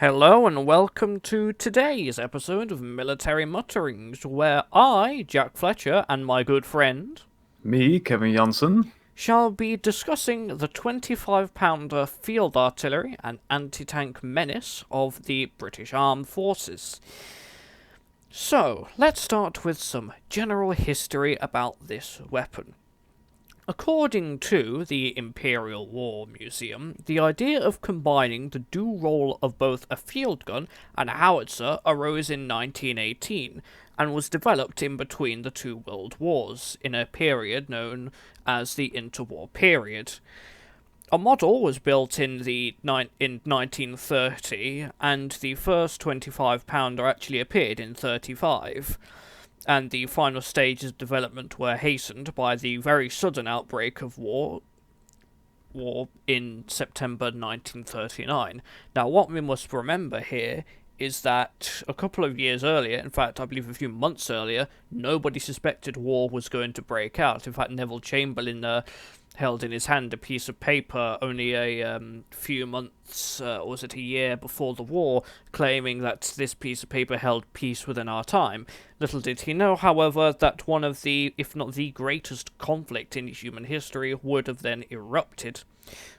Hello and welcome to today's episode of Military Mutterings, where I, Jack Fletcher, and my good friend Me, Kevin Jansen. shall be discussing the 25-pounder field artillery and anti-tank menace of the British Armed Forces. So, let's start with some general history about this weapon. According to the Imperial War Museum, the idea of combining the dual role of both a field gun and a howitzer arose in 1918 and was developed in between the two world wars in a period known as the interwar period. A model was built in 1930, and the first 25-pounder actually appeared in 35, and the final stages of development were hastened by the very sudden outbreak of war in September 1939. Now, what we must remember here is that a couple of years earlier, in fact, I believe a few months earlier, nobody suspected war was going to break out. In fact, Neville Chamberlain held in his hand a piece of paper only a few months, or was it a year before the war, claiming that this piece of paper held peace within our time. Little did he know, however, that one of the, if not the greatest conflict in human history would have then erupted.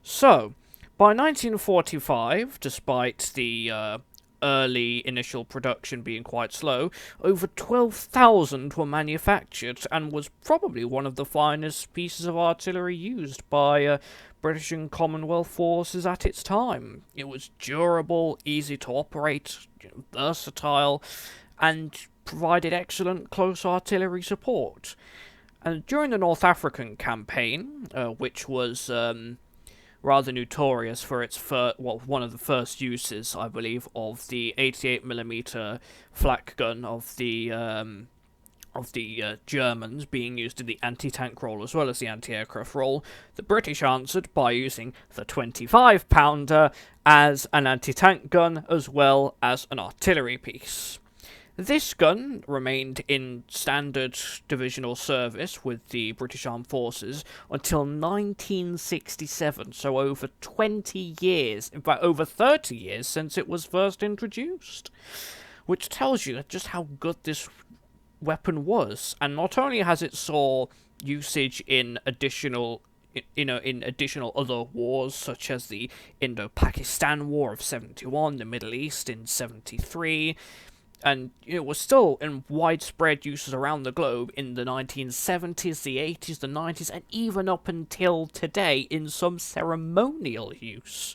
So, by 1945, despite the early initial production being quite slow, over 12,000 were manufactured and was probably one of the finest pieces of artillery used by British and Commonwealth forces at its time. It was durable, easy to operate, versatile, and provided excellent close artillery support. And during the North African campaign, which was rather notorious for its one of the first uses, I believe, of the 88mm flak gun of the Germans being used in the anti-tank role as well as the anti-aircraft role, the British answered by using the 25-pounder as an anti-tank gun as well as an artillery piece. This gun remained in standard divisional service with the British Armed Forces until 1967, so over 20 years, in fact over 30 years since it was first introduced, which tells you just how good this weapon was. And not only has it saw usage in additional other wars, such as the Indo-Pakistan War of 71, the Middle East in 73, and it was still in widespread uses around the globe in the 1970s, the 80s, the 90s, and even up until today in some ceremonial use.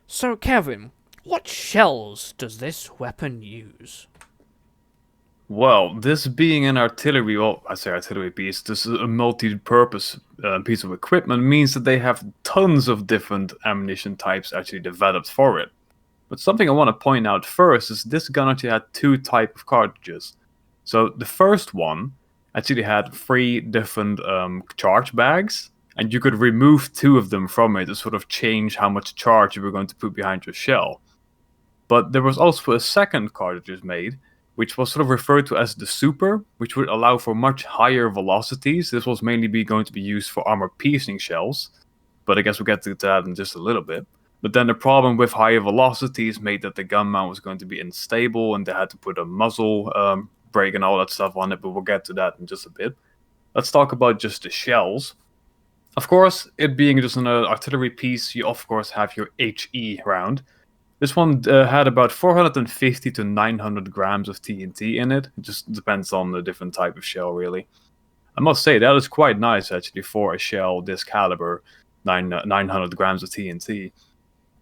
So, Kevin, what shells does this weapon use? Well, this being an artillery, well, I say artillery piece, this is a multi-purpose piece of equipment, means that they have tons of different ammunition types actually developed for it. But something I want to point out first is this gun actually had two types of cartridges. So the first one actually had three different charge bags, and you could remove two of them from it to sort of change how much charge you were going to put behind your shell. But there was also a second cartridge made, which was sort of referred to as the Super, which would allow for much higher velocities. This was mainly going to be used for armor-piercing shells, but I guess we'll get to that in just a little bit. But then the problem with higher velocities made that the gun mount was going to be unstable, and they had to put a muzzle brake and all that stuff on it, but we'll get to that in just a bit. Let's talk about just the shells. Of course, it being just an artillery piece, you of course have your HE round. This one had about 450 to 900 grams of TNT in it. It just depends on the different type of shell, really. I must say, that is quite nice, actually, for a shell this caliber, 900 grams of TNT.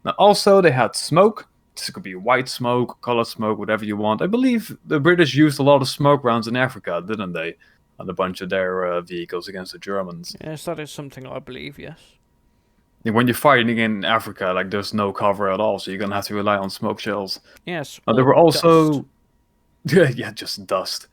Now, also, they had smoke. This could be white smoke, colored smoke, whatever you want. I believe the British used a lot of smoke rounds in Africa, didn't they? On a bunch of their vehicles against the Germans. Yes, that is something I believe, yes. And when you're fighting in Africa, like, there's no cover at all, so you're gonna have to rely on smoke shells. Yes, There or were dust. also... yeah, just dust.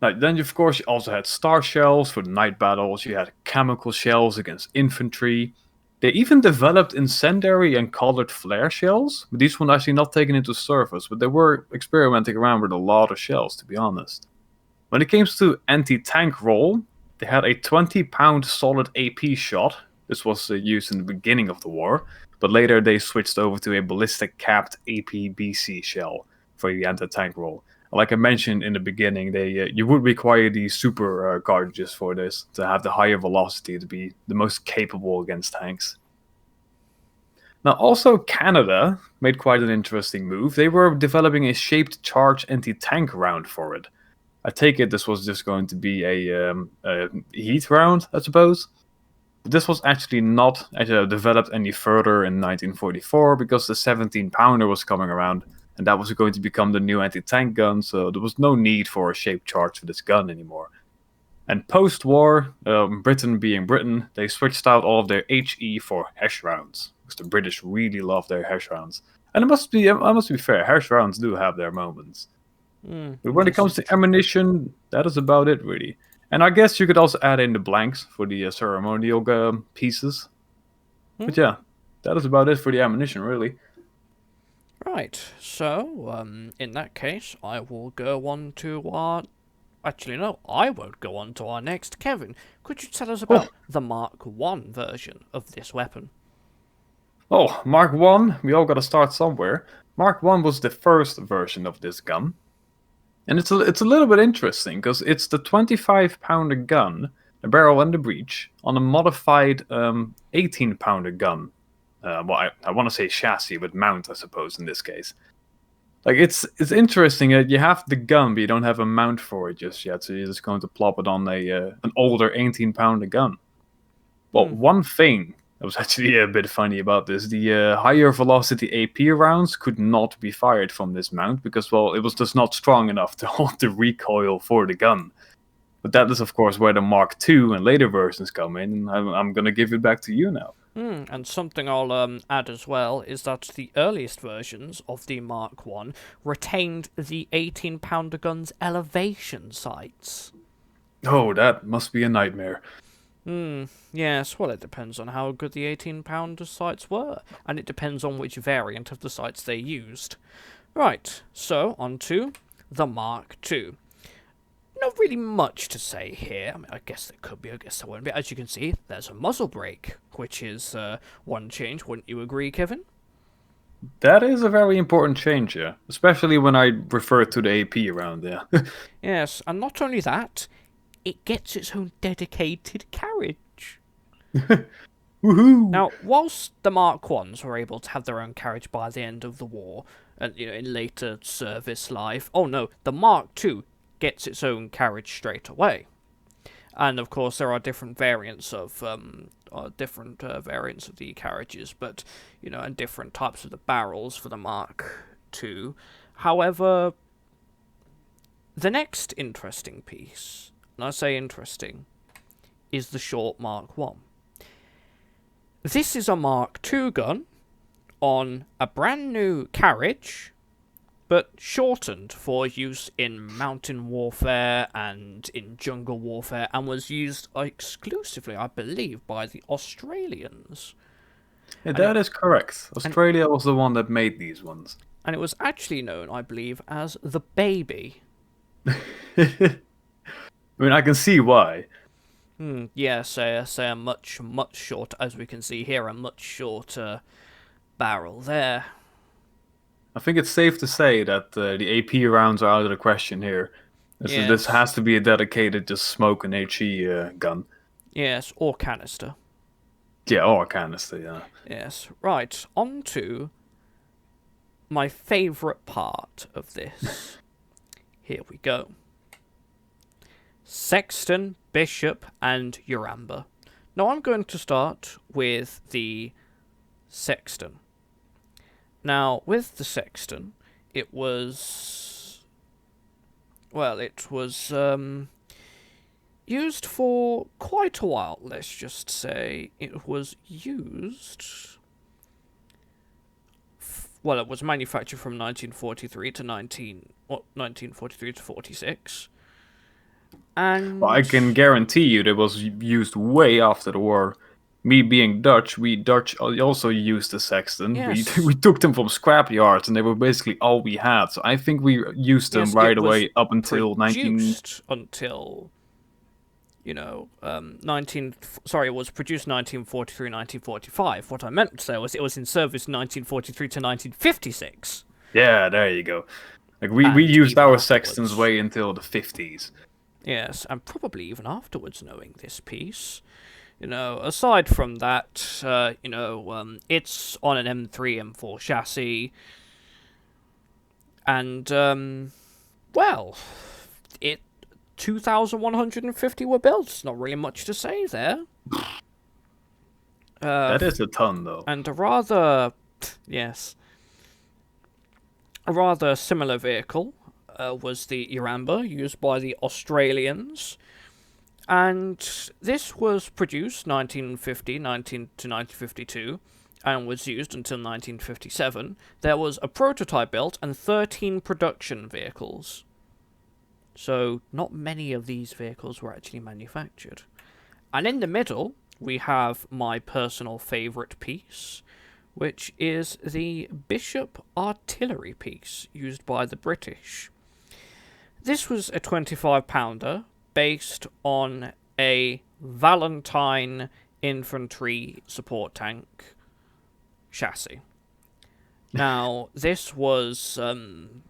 Now, then, of course, you also had star shells for the night battles. You had chemical shells against infantry. They even developed incendiary and colored flare shells, but these were actually not taken into service, but they were experimenting around with a lot of shells, to be honest. When it came to anti-tank roll, they had a 20-pound solid AP shot. This was used in the beginning of the war, but later they switched over to a ballistic capped APBC shell for the anti-tank role. Like I mentioned in the beginning, you would require the super cartridges for this to have the higher velocity to be the most capable against tanks. Now, also Canada made quite an interesting move. They were developing a shaped charge anti-tank round for it. I take it this was just going to be a heat round, I suppose. But this was actually not developed any further in 1944 because the 17-pounder was coming around, and that was going to become the new anti-tank gun, so there was no need for a shaped charge for this gun anymore. And post-war, Britain being Britain, they switched out all of their HE for Hesh rounds, because the British really love their Hesh rounds. And I must be fair, Hesh rounds do have their moments. But when it comes to ammunition, that is about it, really. And I guess you could also add in the blanks for the ceremonial pieces. But yeah, that is about it for the ammunition, really. Right, so, in that case, I will go on to our... Actually, no, I won't go on to our next. Kevin, could you tell us about the Mark I version of this weapon? Oh, Mark I, we all gotta start somewhere. Mark I was the first version of this gun. And it's a little bit interesting, because it's the 25-pounder gun, the barrel and the breech, on a modified 18-pounder gun. Well, I want to say chassis, but mount, I suppose, in this case. Like, it's interesting that you have the gun, but you don't have a mount for it just yet, so you're just going to plop it on an older 18-pounder gun. Well, one thing that was actually a bit funny about this, the higher velocity AP rounds could not be fired from this mount because, well, it was just not strong enough to hold the recoil for the gun. But that is, of course, where the Mark II and later versions come in, and I'm going to give it back to you now. And something I'll add as well is that the earliest versions of the Mark I retained the 18-pounder gun's elevation sights. Oh, that must be a nightmare. Yes, well, it depends on how good the 18-pounder sights were, and it depends on which variant of the sights they used. Right, so on to the Mark II. Not really much to say here. I mean, I guess there could be, I guess there won't be. As you can see, there's a muzzle brake, which is one change. Wouldn't you agree, Kevin? That is a very important change, yeah. Especially when I refer to the AP around there. Yes, and not only that, it gets its own dedicated carriage. Woohoo! Now, whilst the Mark I's were able to have their own carriage by the end of the war, and in later service life, oh no, the Mark II gets its own carriage straight away. And of course, there are different variants of variants of the carriages, but and different types of the barrels for the Mark II. However, the next interesting piece, and I say interesting, is the short Mark I. This is a Mark II gun on a brand new carriage, but shortened for use in mountain warfare and in jungle warfare, and was used exclusively, I believe, by the Australians. Yeah, that is correct. Australia was the one that made these ones. And it was actually known, I believe, as the Baby. I mean, I can see why. Yeah, say a much shorter, as we can see here, a much shorter barrel there. I think it's safe to say that the AP rounds are out of the question here. This has to be a dedicated just smoke and HE gun. Yes, or canister. Yeah, or a canister, yeah. Yes, right, on to my favourite part of this. Here we go. Sexton, Bishop, and Uramba. Now I'm going to start with the Sexton. Now, with the Sexton, it was used for quite a while, let's just say. It was used... Well, it was manufactured from 1943 to 1943 to 46. And... Well, I can guarantee you that it was used way after the war. Me being Dutch, we Dutch also used the Sexton. Yes. We took them from scrap yards, and they were basically all we had. So I think we used them right away up until until it was produced 1943, 1945. What I meant to say was it was in service 1943 to 1956, Yeah, there you go. Like we and used even our sextants afterwards. way until the 50s. Yes, and probably even afterwards, knowing this piece. Aside from that, it's on an M3, M4 chassis, and, well, it 2,150 were built. Not really much to say there. That is a ton, though. And yes, a rather similar vehicle was the Iramba, used by the Australians. And this was produced 1950, 19 to 1952, and was used until 1957. There was a prototype built and 13 production vehicles. So not many of these vehicles were actually manufactured. And in the middle, we have my personal favourite piece, which is the Bishop artillery piece used by the British. This was a 25-pounder based on a Valentine infantry support tank chassis. Now, this was in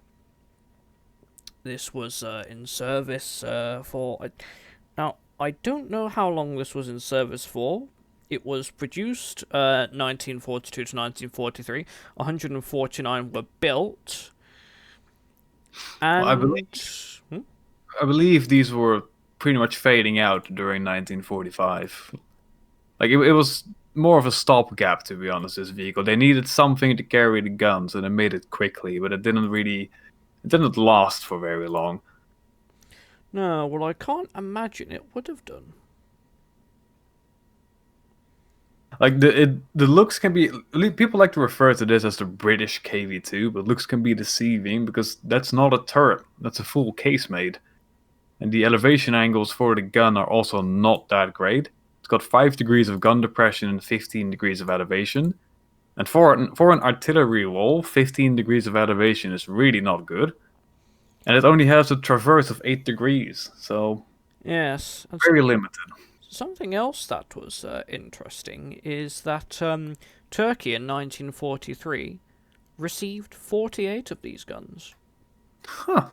service for. Now, I don't know how long this was in service for. It was produced 1942 to 1943. 149 were built. Well, And. I believe these were pretty much fading out during 1945. Like it was more of a stopgap, to be honest. This vehicle, they needed something to carry the guns, and they made it quickly, but it didn't last for very long. No, well, I can't imagine it would have done. Like the looks can be, people like to refer to this as the British KV2, but looks can be deceiving because that's not a turret. That's a full casemate. And the elevation angles for the gun are also not that great. It's got 5 degrees of gun depression and 15 degrees of elevation. And for an artillery roll, 15 degrees of elevation is really not good. And it only has a traverse of 8 degrees, so Yes, and very limited. something else that was interesting is that Turkey in 1943 received 48 of these guns. Huh.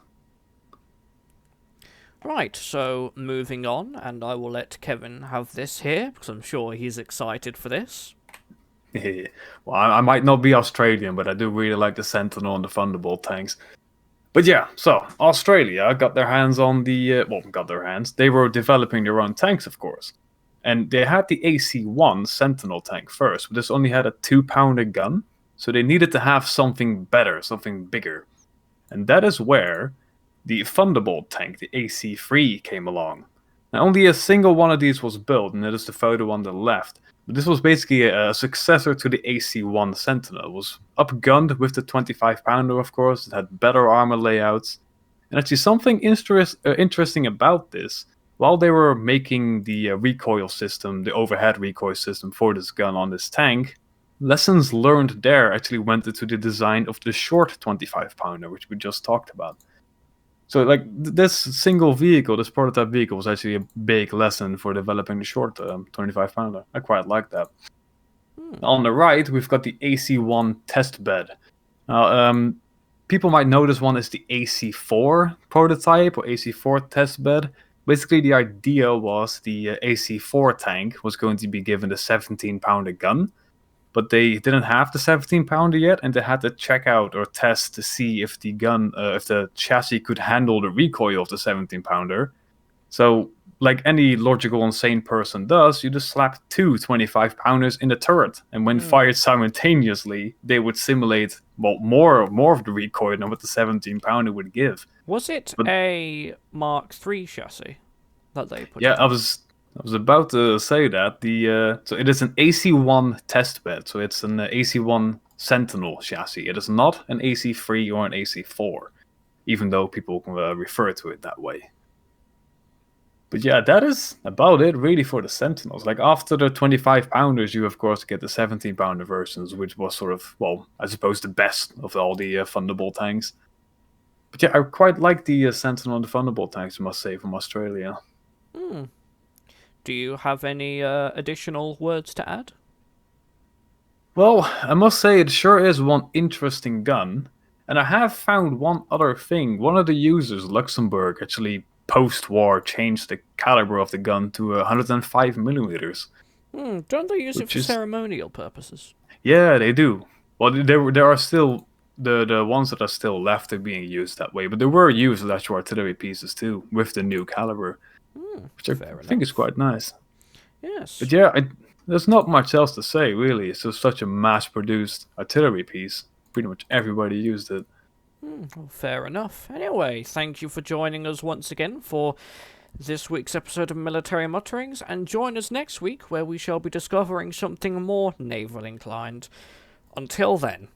Right, so moving on, and I will let Kevin have this here, because I'm sure he's excited for this. Well, I might not be Australian, but I do really like the Sentinel and the Thunderbolt tanks. But yeah, so Australia got their hands on they were developing their own tanks, of course. And they had the AC1 Sentinel tank first, but this only had a 2-pounder gun, so they needed to have something better, something bigger. And that is where the Thunderbolt tank, the AC3, came along. Now, only a single one of these was built, and that is the photo on the left. But this was basically a successor to the AC1 Sentinel. It was upgunned with the 25-pounder, of course. It had better armor layouts. And actually, something interesting about this, while they were making the recoil system, the overhead recoil system for this gun on this tank, lessons learned there actually went into the design of the short 25-pounder, which we just talked about. So, like, this single vehicle, this prototype vehicle, was actually a big lesson for developing the short 25-pounder. I quite like that. On the right, we've got the AC1 test bed. Now, people might know this one as the AC4 prototype or AC4 test bed. Basically, the idea was the AC4 tank was going to be given the 17-pounder gun, but they didn't have the 17-pounder yet, and they had to check out or test to see if the gun, if the chassis could handle the recoil of the 17-pounder. So, like any logical, insane person does, you just slap two 25-pounders in the turret, and when fired simultaneously, they would simulate more of the recoil than what the 17-pounder would give. Was it a Mark III chassis that they put Yeah, in? I was about to say that. So it is an AC1 test bed, so it's an AC1 Sentinel chassis. It is not an AC3 or an AC4, even though people refer to it that way. But yeah, that is about it really for the Sentinels. Like after the 25-pounders, you of course get the 17-pounder versions, which was sort of, well, I suppose the best of all the Thunderbolt tanks. But yeah, I quite like the Sentinel and the Thunderbolt tanks, I must say, from Australia. Do you have any additional words to add? Well, I must say it sure is one interesting gun. And I have found one other thing. One of the users, Luxembourg, actually post-war changed the caliber of the gun to 105 millimeters, Don't they use it which for is ceremonial purposes? yeah, they do. Well, there are still the ones that are still left are being used that way, but there were used as actual artillery pieces too with the new caliber, which I Fair think is enough. quite nice. But Yes. yeah, there's not much else to say really. It's just such a mass-produced artillery piece. Pretty much everybody used it. Well, fair enough. Anyway, thank you for joining us once again for this week's episode of Military Mutterings, and join us next week where we shall be discovering something more naval inclined. Until then.